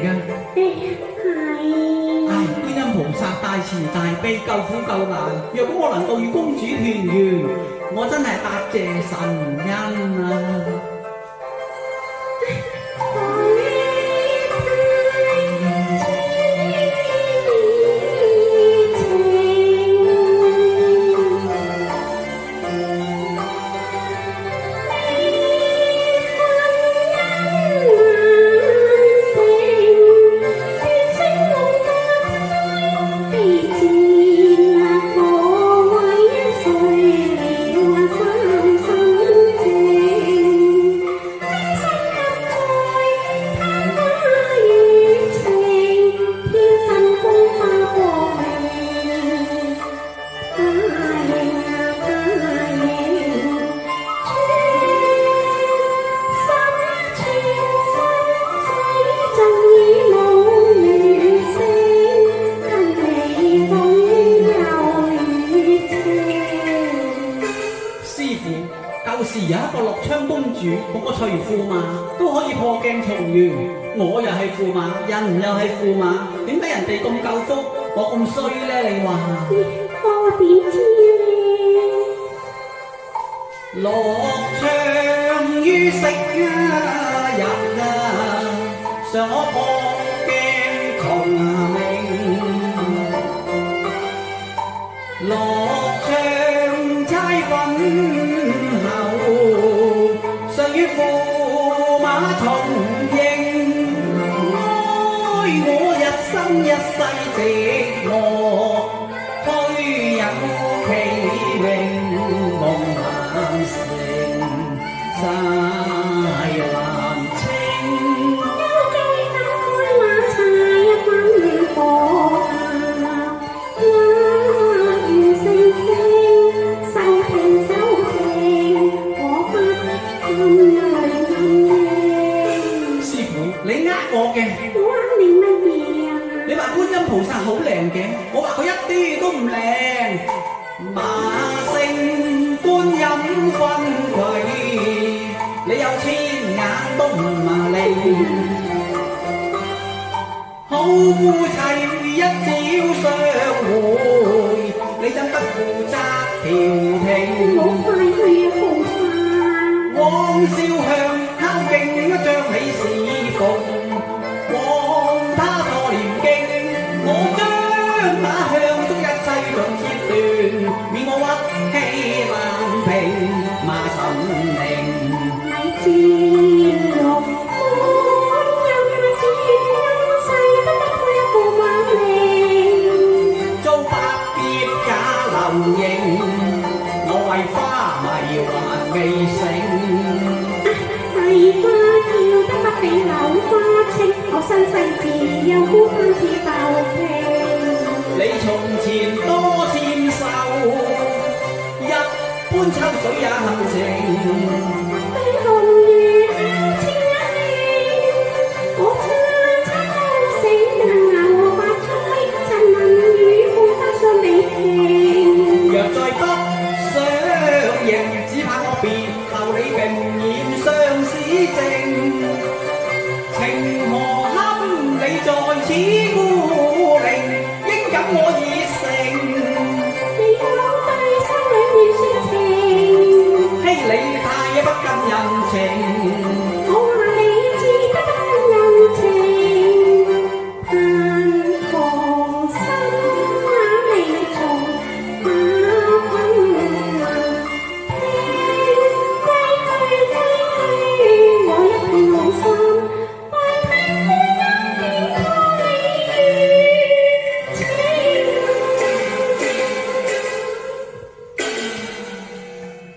㗎？係。唉，觀音菩薩大慈大悲，救苦救難。若果我能夠與公主團圓，我真係答謝神恩啊！舊時有一個樂昌公主，嗰個徐駙馬都可以破鏡重圓。我又係駙馬，人又係駙馬，點解人哋咁夠福，我咁衰咧？你話？我點知咧？樂昌於昔日常可破鏡重明，樂昌猜韻。常與駙馬重應，哀我一生一世寂寞，虛有其榮夢難成，債難清。憂機等開馬柴燜火下，一如星星收聽收聽，我不師傅，你呃我嘅。我呃你乜嘢啊？你話觀音菩薩好靚嘅，我話佢一啲都唔靚。馬勝觀音分貴，你有千眼都唔利。好夫妻一朝相會，你怎不負責調停？我快去啊，菩薩！往燒香敲敬將你侍奉，往他錯念經，我將那香燭一切盡切斷，免我屈氣難平馬神靈。咪知六觀音自恩世不得配一個馬令，遭百劫也能認，我為花迷還未醒。大花叫得不比柳花清，我身世自幼孤單似豆皮。你從前多纖瘦，一般秋水也含情。悲痛